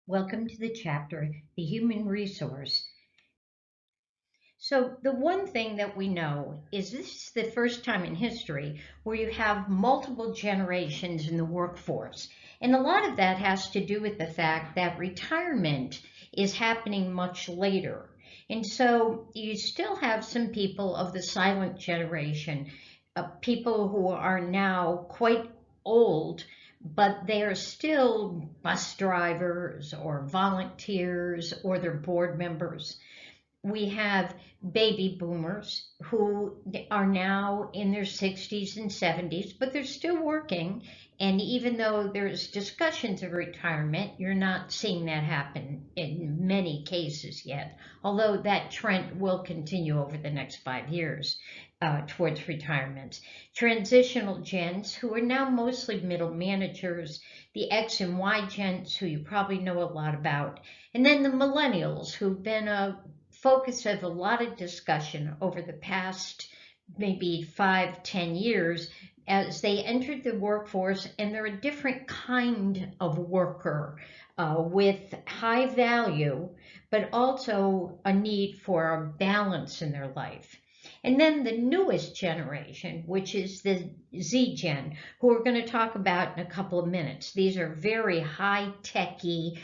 Welcome to the chapter, The Human Resource. So, the one thing that we know is this is the first time in history where you have multiple generations in the workforce. And a lot of that has to do with the fact that retirement is happening much later. And so you still have some people of the silent generation, people who are now quite old, but they are still bus drivers or volunteers or they're board members. We have baby boomers who are now in their 60s and 70s, but they're still working. And even though there's discussions of retirement, you're not seeing that happen in many cases yet, although that trend will continue over the next 5 years towards retirements. Transitional gens, who are now mostly middle managers, the X and Y gens, who you probably know a lot about, and then the millennials, who've been a focus of a lot of discussion over the past maybe 5-10 years as they entered the workforce, and they're a different kind of worker with high value, but also a need for a balance in their life. And then the newest generation, which is the Z Gen, who we're going to talk about in a couple of minutes. These are very high-techy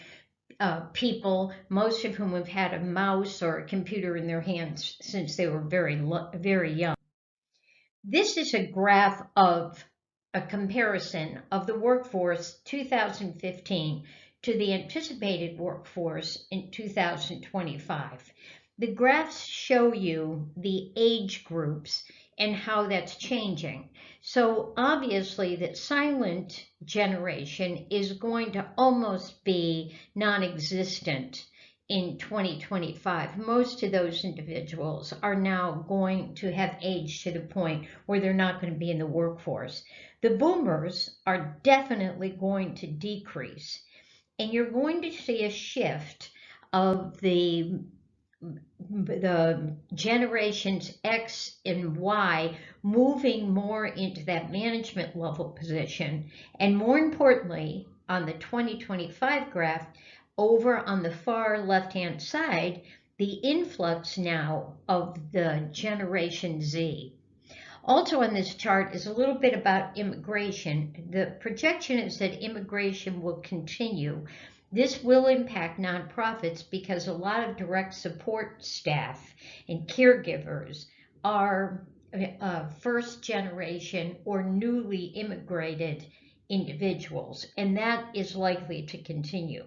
people, most of whom have had a mouse or a computer in their hands since they were very young. This is a graph of a comparison of the workforce 2015 to the anticipated workforce in 2025. The graphs show you the age groups and how that's changing. So obviously that silent generation is going to almost be non-existent in 2025. Most of those individuals are now going to have aged to the point where they're not going to be in the workforce. The boomers are definitely going to decrease, and you're going to see a shift of the generations X and Y moving more into that management level position. And more importantly, on the 2025 graph, over on the far left-hand side, the influx now of the Generation Z. Also on this chart is a little bit about immigration. The projection is that immigration will continue. This will impact nonprofits because a lot of direct support staff and caregivers are first generation or newly immigrated individuals, and that is likely to continue.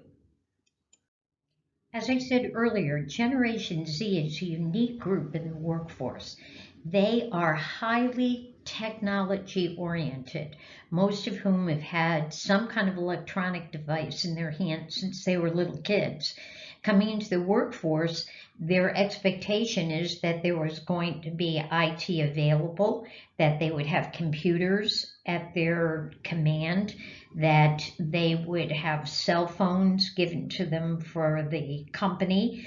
As I said earlier, Generation Z is a unique group in the workforce. They are highly technology oriented, most of whom have had some kind of electronic device in their hands since they were little kids. Coming into the workforce, their expectation is that there was going to be IT available, that they would have computers at their command, that they would have cell phones given to them for the company,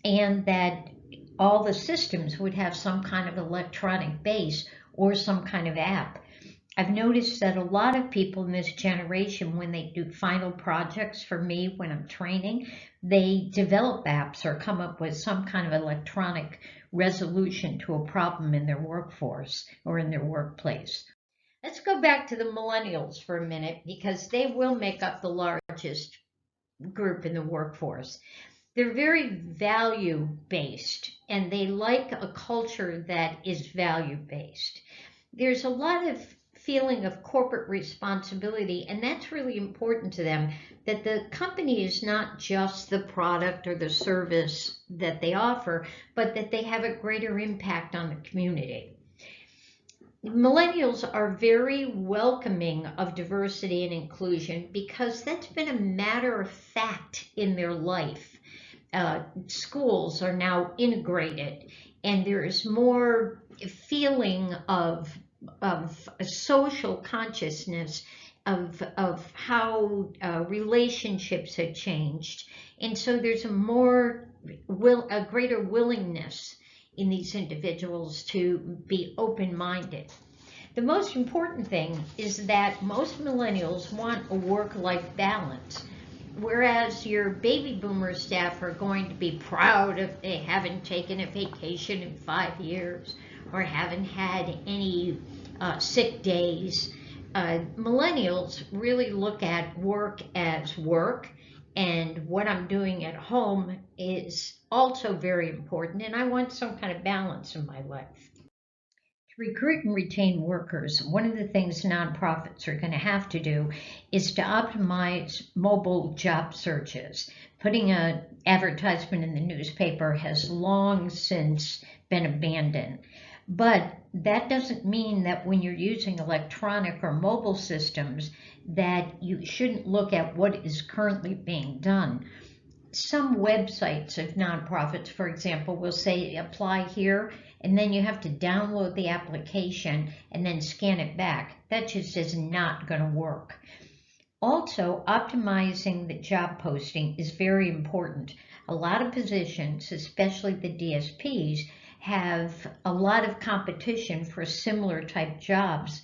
and that all the systems would have some kind of electronic base or some kind of app. I've noticed that a lot of people in this generation, when they do final projects for me when I'm training, they develop apps or come up with some kind of electronic resolution to a problem in their workforce or in their workplace. Let's go back to the millennials for a minute because they will make up the largest group in the workforce. They're very value-based, and they like a culture that is value-based. There's a lot of feeling of corporate responsibility, and that's really important to them, that the company is not just the product or the service that they offer, but that they have a greater impact on the community. Millennials are very welcoming of diversity and inclusion because that's been a matter of fact in their life. Schools are now integrated, and there is more feeling of a social consciousness of how relationships have changed, and so there's a greater willingness in these individuals to be open-minded. The most important thing is that most millennials want a work-life balance. whereas your baby boomer staff are going to be proud if they haven't taken a vacation in 5 years or haven't had any sick days. Millennials really look at work as work, and what I'm doing at home is also very important, and I want some kind of balance in my life. To recruit and retain workers, one of the things nonprofits are going to have to do is to optimize mobile job searches. Putting an advertisement in the newspaper has long since been abandoned. But that doesn't mean that when you're using electronic or mobile systems that you shouldn't look at what is currently being done. Some websites of nonprofits, for example, will say apply here, and then you have to download the application and then scan it back. That just is not going to work. Also, optimizing the job posting is very important. A lot of positions, especially the DSPs, have a lot of competition for similar type jobs.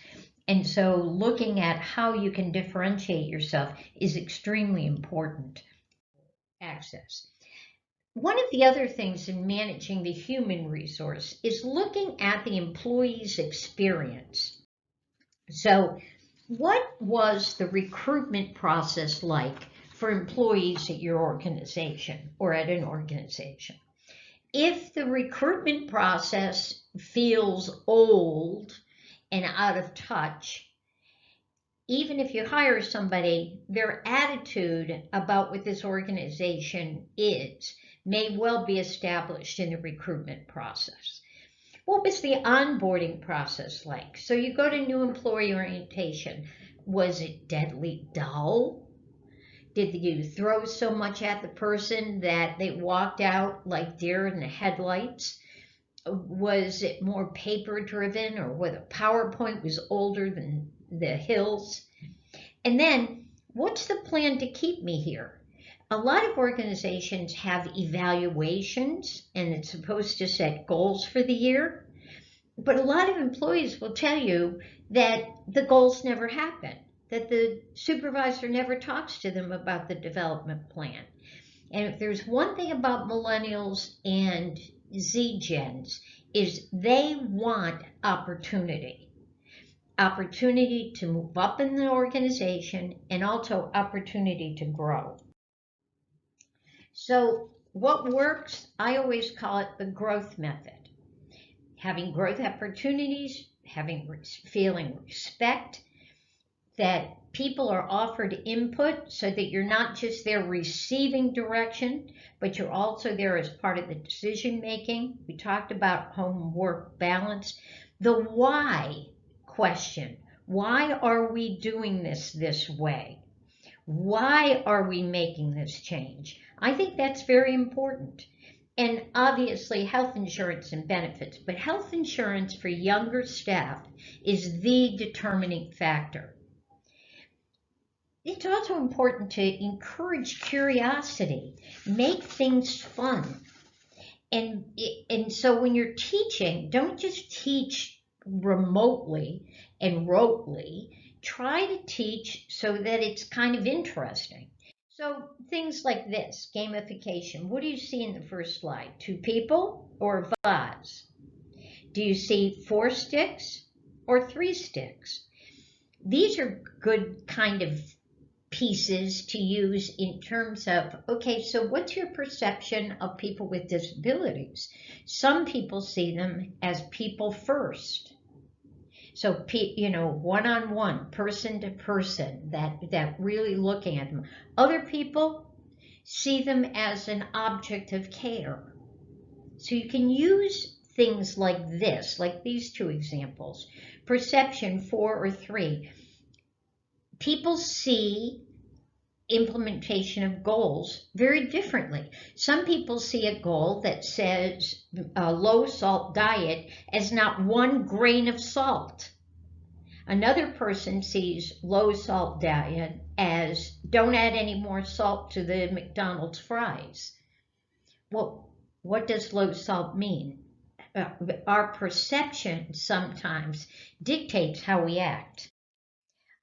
And so looking at how you can differentiate yourself is extremely important. Access. One of the other things in managing the human resource is looking at the employee's experience. So what was the recruitment process like for employees at your organization or at an organization? If the recruitment process feels old and out of touch, even if you hire somebody, their attitude about what this organization is may well be established in the recruitment process. What was the onboarding process like? So you go to new employee orientation. Was it deadly dull? Did you throw so much at the person that they walked out like deer in the headlights? Was it more paper-driven, or whether PowerPoint was older than the hills? And then, what's the plan to keep me here? A lot of organizations have evaluations, and it's supposed to set goals for the year. But a lot of employees will tell you that the goals never happen, that the supervisor never talks to them about the development plan. And if there's one thing about millennials and Z-Gens, is they want opportunity. Opportunity to move up in the organization and also opportunity to grow. So what works? I always call it the growth method. Having growth opportunities, feeling respect, that people are offered input so that you're not just there receiving direction, but you're also there as part of the decision making. We talked about home-work balance. The why question. Why are we doing this way? Why are we making this change? I think that's very important. And obviously health insurance and benefits, but health insurance for younger staff is the determining factor. It's also important to encourage curiosity, make things fun. And so when you're teaching, don't just teach remotely and rotely. Try to teach so that it's kind of interesting. So things like this, gamification. What do you see in the first slide? 2 people or a vase? Do you see 4 sticks or 3 sticks? These are good kind of pieces to use in terms of, okay, so what's your perception of people with disabilities? Some people see them as people first. So, one-on-one, person to person, that really looking at them. Other people see them as an object of care. So you can use things like this, like these 2 examples. Perception, 4 or 3. People see implementation of goals very differently. Some people see a goal that says a low salt diet as not 1 grain of salt. Another person sees low salt diet as don't add any more salt to the McDonald's fries. Well, what does low salt mean? Our perception sometimes dictates how we act.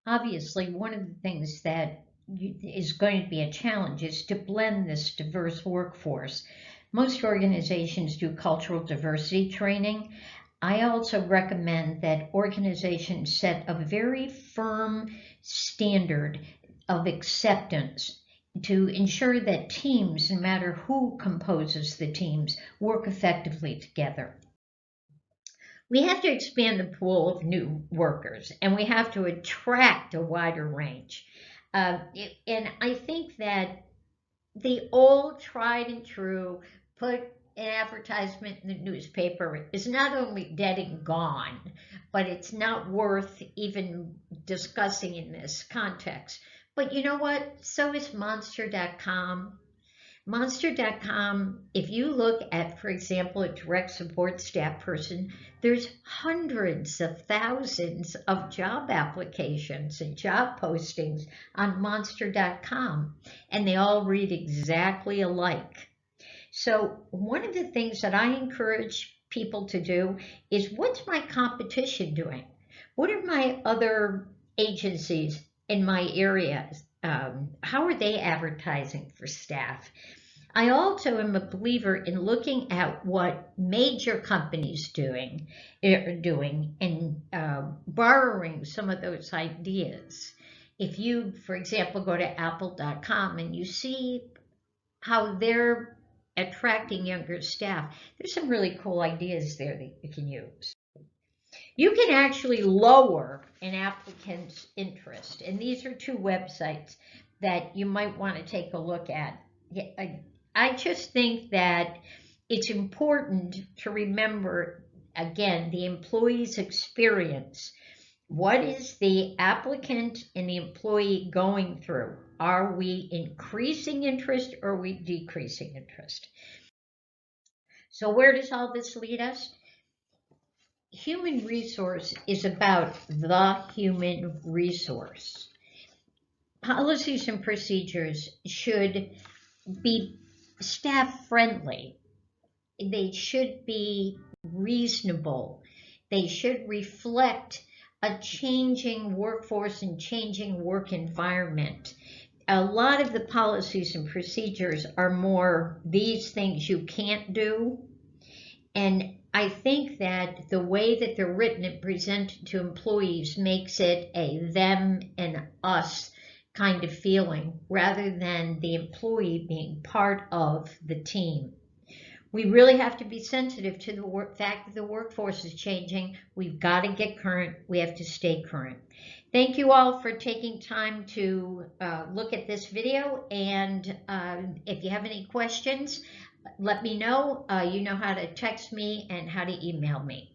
Obviously, one of the things that is going to be a challenge is to blend this diverse workforce. Most organizations do cultural diversity training. I also recommend that organizations set a very firm standard of acceptance to ensure that teams, no matter who composes the teams, work effectively together. We have to expand the pool of new workers, and we have to attract a wider range. And I think that the old tried and true put an advertisement in the newspaper is not only dead and gone, but it's not worth even discussing in this context. But you know what? So is Monster.com. Monster.com, if you look at, for example, a direct support staff person, there's hundreds of thousands of job applications and job postings on Monster.com, and they all read exactly alike. So one of the things that I encourage people to do is, what's my competition doing? What are my other agencies in my area? How are they advertising for staff? I also am a believer in looking at what major companies are doing and borrowing some of those ideas. If you, for example, go to apple.com and you see how they're attracting younger staff, there's some really cool ideas there that you can use. You can actually lower an applicant's interest, and these are two websites that you might want to take a look at. I just think that it's important to remember, again, the employee's experience. What is the applicant and the employee going through? Are we increasing interest or are we decreasing interest? So where does all this lead us? Human resource is about the human resource. Policies and procedures should be staff friendly. They should be reasonable. They should reflect a changing workforce and changing work environment. A lot of the policies and procedures are more these things you can't do. And I think that the way that they're written and presented to employees makes it a them and us kind of feeling rather than the employee being part of the team. We really have to be sensitive to the fact that the workforce is changing. We've got to get current. We have to stay current. Thank you all for taking time to look at this video. And if you have any questions, let me know. You know how to text me and how to email me.